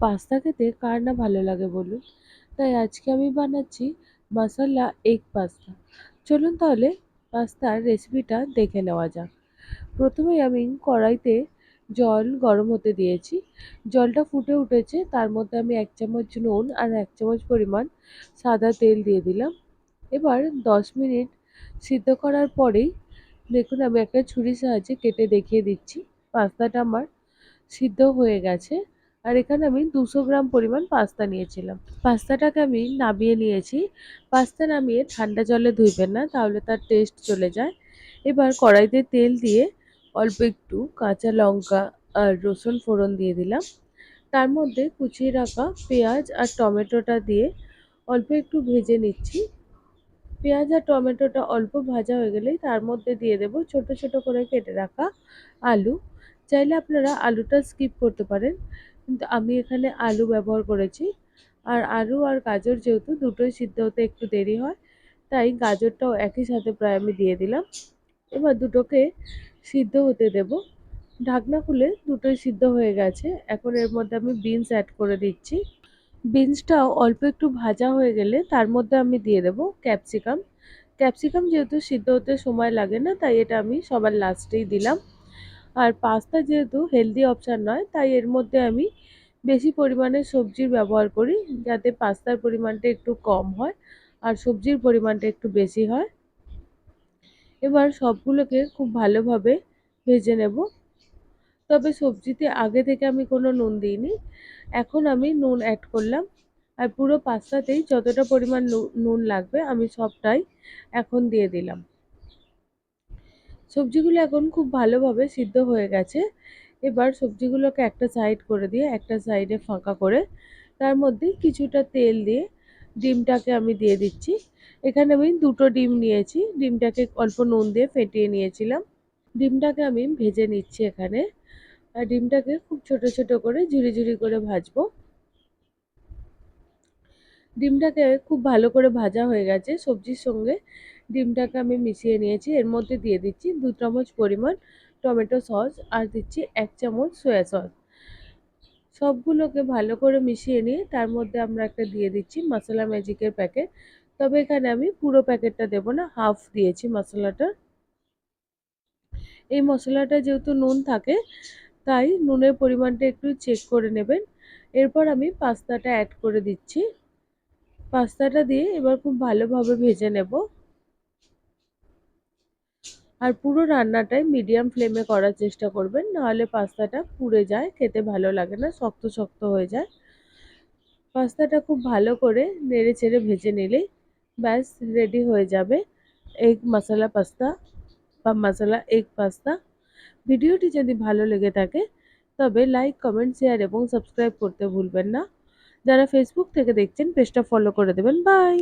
Pasta খেতে কার না ভালো লাগে বলুন। তাই আজকে আমি বানাচ্ছি মাসালা এগ পাস্তা। চলুন তাহলে পাস্তার রেসিপিটা দেখে নেওয়া যাক। প্রথমেই আমি কড়াইতে জল গরম হতে দিয়েছি। জলটা ফুটে উঠেছে, তার মধ্যে আমি ১ চামচ নুন আর ১ চামচ পরিমাণ সাদা তেল দিয়ে দিলাম। এবার ১০ মিনিট সিদ্ধ করার পরেই দেখুন আমি একটা ছুরির সাহায্যে কেটে দেখিয়ে দিচ্ছি। পাস্তাটা আমার সিদ্ধ হয়ে গেছে। আর এখানে আমি ২০০ গ্রাম পরিমাণ পাস্তা নিয়েছিলাম। পাস্তাটাকে আমি নামিয়ে নিয়েছি। পাস্তা নামিয়ে ঠান্ডা জলে ধুইবেন না, তাহলে তার টেস্ট চলে যায়। এবার কড়াইতে তেল দিয়ে অল্প একটু কাঁচা লঙ্কা আর রসুন ফোড়ন দিয়ে দিলাম। তার মধ্যে কুচিয়ে রাখা পেঁয়াজ আর টমেটোটা দিয়ে অল্প একটু ভেজে নিচ্ছি। পেঁয়াজ আর টমেটোটা অল্প ভাজা হয়ে গেলেই তার মধ্যে দিয়ে দেব ছোট ছোট করে কেটে রাখা আলু। চাইলে আপনারা আলুটা স্কিপ করতে পারেন, কিন্তু আমি এখানে আলু ব্যবহার করেছি। আর আলু আর গাজর যেহেতু দুটোই সিদ্ধ হতে একটু দেরি হয়, তাই গাজরটাও একই সাথে প্রায় আমি দিয়ে দিলাম। এবার দুটোকে সিদ্ধ হতে দেব। ঢাকনা খুলে দুটোই সিদ্ধ হয়ে গেছে। এখন এর মধ্যে আমি বিনস অ্যাড করে দিচ্ছি। বিনসটাও অল্প একটু ভাজা হয়ে গেলে তার মধ্যে আমি দিয়ে দেব ক্যাপসিকাম। ক্যাপসিকাম যেহেতু সিদ্ধ হতে সময় লাগে না, তাই এটা আমি সবার লাস্টেই দিলাম। আর পাস্তা যেহেতু হেলদি অপশান নয়, তাই এর মধ্যে আমি বেশি পরিমাণে সবজির ব্যবহার করি, যাতে পাস্তার পরিমাণটা একটু কম হয় আর সবজির পরিমাণটা একটু বেশি হয়। এবার সবগুলোকে খুব ভালোভাবে ভেজে নেব। তবে সবজিতে আগে থেকে আমি কোনো নুন দিইনি, এখন আমি নুন অ্যাড করলাম। আর পুরো পাস্তাতেই যতটা পরিমাণ নুন লাগবে আমি সবটাই এখন দিয়ে দিলাম। সবজিগুলো এখন খুব ভালোভাবে সিদ্ধ হয়ে গেছে। এবার সবজিগুলোকে একটা সাইড করে দিয়ে একটা সাইডে ফাঁকা করে তার মধ্যে কিছুটা তেল দিয়ে ডিমটাকে আমি দিয়ে দিচ্ছি। এখানে আমি ২টো ডিম নিয়েছি। ডিমটাকে অল্প নুন দিয়ে ফেটিয়ে নিয়েছিলাম। ডিমটাকে আমি ভেজে নিচ্ছি এখানে। আর ডিমটাকে খুব ছোট ছোট করে ঝুরি ঝুরি করে ভাজবো। ডিমটাকে খুব ভালো করে ভাজা হয়ে গেছে। সবজির সঙ্গে ডিমটাকে আমি মিশিয়ে নিয়েছি। এর মধ্যে দিয়ে দিচ্ছি ২ চামচ পরিমাণ টমেটো সস আর দিচ্ছি ১ চামচ সয়া সস। সবগুলোকে ভালো করে মিশিয়ে নিয়ে তার মধ্যে আমরা একটা দিয়ে দিচ্ছি মশলা ম্যাজিকের প্যাকেট। তবে এখানে আমি পুরো প্যাকেটটা দেব না, হাফ দিয়েছি মশলাটা। এই মশলাটা যেহেতু নুন থাকে, তাই নুনের পরিমাণটা একটু চেক করে নেবেন। এরপর আমি পাস্তাটা অ্যাড করে দিচ্ছি। পাস্তাটা দিয়ে এবার খুব ভালোভাবে ভেজে নেব। আর পুরো রান্নাটাই মিডিয়াম ফ্লেমে করার চেষ্টা করবেন, নাহলে পাস্তাটা পুড়ে যায়, খেতে ভালো লাগে না, শক্ত শক্ত হয়ে যায়। পাস্তাটা খুব ভালো করে নেড়ে চেড়ে ভেজে নিলেই ব্যাস রেডি হয়ে যাবে এগ মশলা পাস্তা বা মশলা এগ পাস্তা। ভিডিওটি যদি ভালো লেগে থাকে তবে লাইক, কমেন্ট, শেয়ার এবং সাবস্ক্রাইব করতে ভুলবেন না। যারা ফেসবুক থেকে দেখছেন পেজটা ফলো করে দেবেন। বাই।